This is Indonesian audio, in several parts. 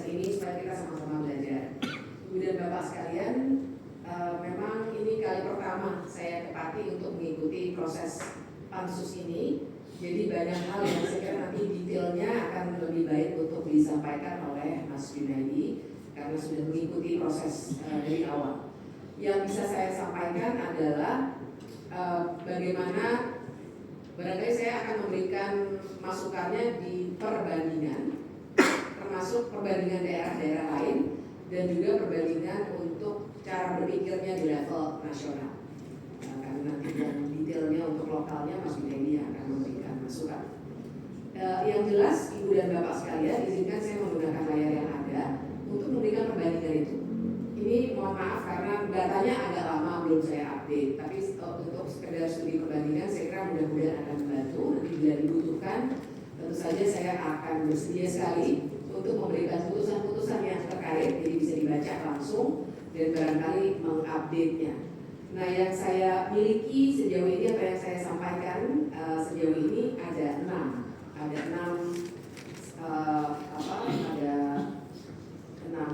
ini supaya kita sama-sama belajar. Ibu dan Bapak sekalian, memang ini kali pertama saya tepati untuk mengikuti proses pansus ini. Jadi banyak hal yang saya kira nanti detailnya akan lebih baik untuk disampaikan oleh Mas Junaidi karena sudah mengikuti proses dari awal. Yang bisa saya sampaikan adalah bagaimana barangkali saya akan memberikan masukannya di perbandingan, termasuk perbandingan daerah-daerah lain dan juga perbandingan untuk cara berpikirnya di level nasional. Karena nanti yang detailnya untuk lokalnya Mas Junaidi akan memberikan masukan. Yang jelas Ibu dan Bapak sekalian, izinkan saya menggunakan layar yang ada untuk memberikan perbandingan itu. Ini mohon maaf karena datanya agak lama belum saya update, tapi untuk sekedar studi perbandingan saya kira mudah-mudahan akan membantu. Nanti bila dibutuhkan, tentu saja saya akan bersedia sekali untuk memberikan putusan-putusan yang terkait, jadi bisa dibaca langsung dan barangkali mengupdate-nya. Nah, yang saya miliki sejauh ini, apa yang saya sampaikan sejauh ini ada 6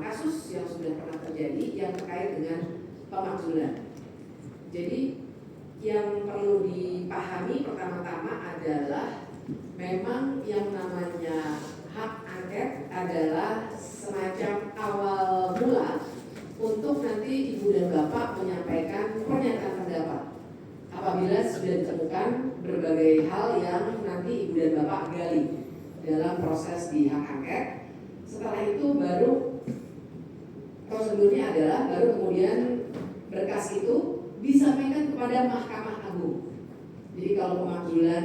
kasus yang sudah pernah terjadi yang terkait dengan pemakzulan. Jadi yang perlu dipahami pertama-tama adalah memang yang namanya hak angket adalah semacam awal mula untuk nanti Ibu dan Bapak menyampaikan pernyataan pendapat apabila sudah ditemukan berbagai hal yang nanti Ibu dan Bapak gali dalam proses di hak angket. Setelah itu baru prosedurnya adalah baru kemudian berkas itu disampaikan kepada Mahkamah Agung. Jadi kalau pemakzulan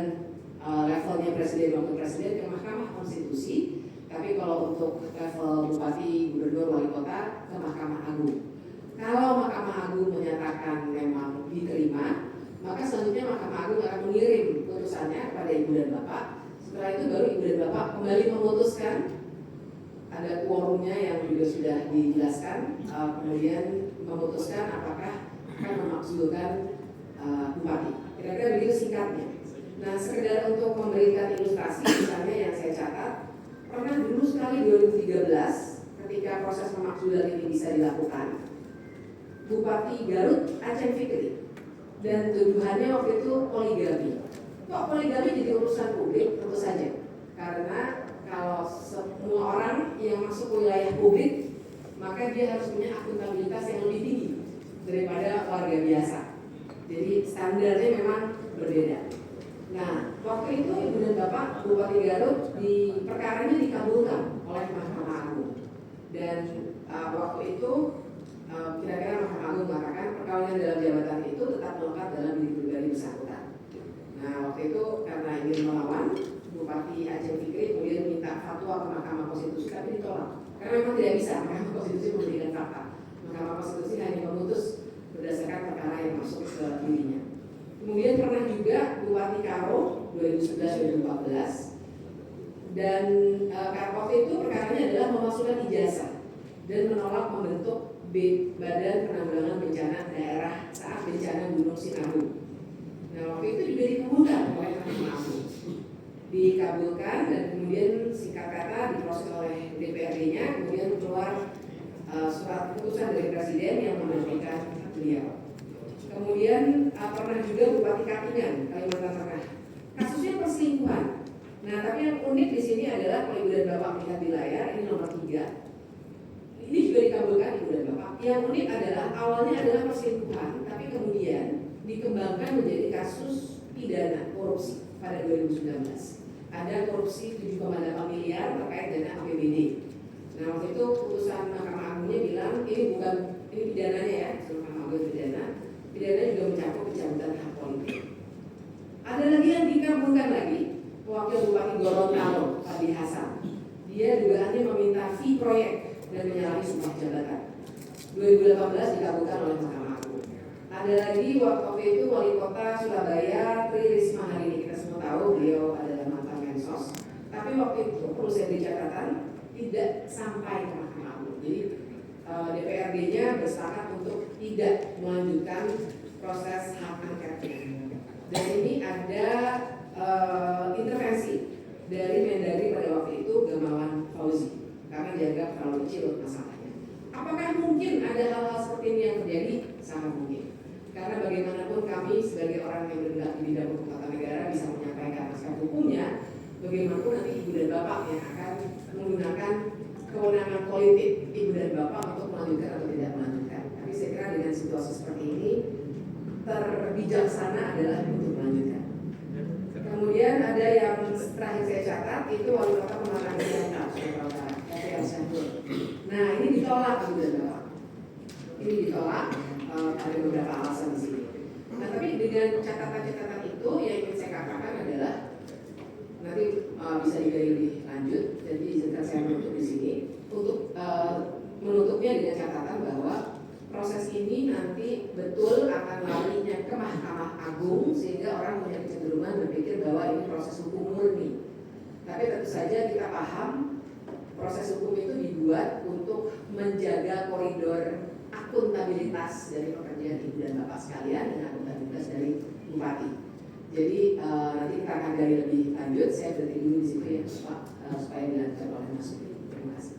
levelnya Presiden Wakil Presiden ke Mahkamah Konstitusi, tapi kalau untuk level Bupati, Gubernur, Wali Kota ke Mahkamah Agung. Kalau Mahkamah Agung menyatakan memang diterima, maka selanjutnya Mahkamah Agung akan mengirim putusannya kepada Ibu dan Bapak. Setelah itu baru Ibu dan Bapak kembali memutuskan, ada quorumnya yang juga sudah dijelaskan, kemudian memutuskan apakah akan memakzulkan Bupati. Kira-kira begitu singkatnya. Nah, sekedar untuk memberikan ilustrasi, misalnya yang saya catat, pernah dulu sekali 2013 ketika proses pemakzulan ini bisa dilakukan, Bupati Garut Aceh Fikri, dan tuduhannya waktu itu poligami. Kok poligami jadi urusan publik? Tentu saja, karena kalau semua orang yang masuk ke wilayah publik, maka dia harus punya akuntabilitas yang lebih tinggi daripada warga biasa. Jadi standarnya memang berbeda. Nah, waktu itu Ibu dan Bapak Bupati Garut di perkaranya dikabulkan oleh Mahkamah Agung. Dan waktu itu kira-kira Mahkamah Agung mengatakan perkawinan dalam jabatan itu tetap melekat dalam diri pribadi bersangkutan. Nah, waktu itu karena ingin melawan, Bupati Aceh Fikri kemudian minta fatwa ke Mahkamah Konstitusi, tapi ditolak. Karena memang tidak bisa Mahkamah Konstitusi memberikan fakta. Mahkamah Konstitusi hanya memutus berdasarkan perkara yang masuk ke dirinya. Kemudian pernah juga Bupati Karo 2011-2014, dan waktu itu perkaranya adalah memasukkan ijazah dan menolak membentuk Badan Penanggulangan Bencana Daerah saat bencana Gunung Sinabung. Nah, waktu itu juga dikabulkan oleh Mahkamah Agung, dikabulkan dan kemudian singkat kata diproses oleh DPRD-nya, kemudian keluar surat keputusan dari Presiden yang memberhentikan beliau. Kemudian pernah juga Bupati Katingan, Kalimantan Tengah, kasusnya perselingkuhan. Nah, tapi yang unik di sini adalah kalau Ibu dan Bapak melihat di layar, ini nomor 3. Ini juga dikabulkan Ibu dan Bapak. Yang unik adalah awalnya adalah perselingkuhan, tapi kemudian dikembangkan menjadi kasus pidana korupsi pada 2019. Ada korupsi 7,8 miliar terkait dana APBD. Nah, waktu itu putusan Mahkamah Agungnya bilang ini pidananya ya, Mahkamah Agung pidana juga mencakup pencabutan hak politik. Ada lagi yang dikabulkan lagi, Wakil Bupati Gorontalo, Fadli Hasan. Dia dugaannya meminta fee proyek dan menyalahi sumpah jabatan. 2018 dikabulkan oleh Mahkamah Agung. Ada lagi waktu itu Wali Kota Surabaya Tri Risma hari ini, kita semua tahu beliau adalah mantan Mensos. Tapi waktu itu perlu saya beri catatan tidak sampai ke Mahkamah Agung. Jadi DPRD-nya bersepakat untuk tidak melanjutkan proses hak angketnya. Dan ini ada intervensi dari Mendagri pada waktu itu, Gamawan Fauzi. karena dianggap terlalu kecil masalahnya. Apakah mungkin ada hal-hal seperti ini yang terjadi? Sangat mungkin. Karena bagaimanapun kami sebagai orang yang bergerak di bidang hukum tata negara bisa menyampaikan aspek hukumnya, bagaimanapun nanti ibu dan bapak yang akan menggunakan kewenangan politik ibu dan bapak untuk melanjutkan atau tidak melanjutkan. Tapi saya kira dengan situasi seperti ini terbijaksana adalah untuk melanjutkan. Kemudian ada yang terakhir saya catat itu wali kota Pematang Siantar, Sumatera Utara, FPL Syahdur. Nah ini ditolak ibu dan bapak. Ini ditolak, ada beberapa alasan di sini. Nah tapi dengan catatan-catatan itu yang ingin saya katakan adalah nanti bisa digali lebih lanjut. Jadi izinkan saya menutup di sini untuk menutupnya dengan catatan bahwa proses ini nanti betul akan larinya ke Mahkamah Agung sehingga orang punya kecenderungan berpikir bahwa ini proses hukum murni. Tapi tentu saja kita paham proses hukum itu dibuat untuk menjaga koridor akuntabilitas dari pekerjaan ibu dan bapak sekalian dan akuntabilitas dari bupati. Jadi nanti kita akan gali lebih lanjut. Saya berhenti dulu di situ ya Pak supaya dilanjutkan oleh Mas Sudi. Terima kasih.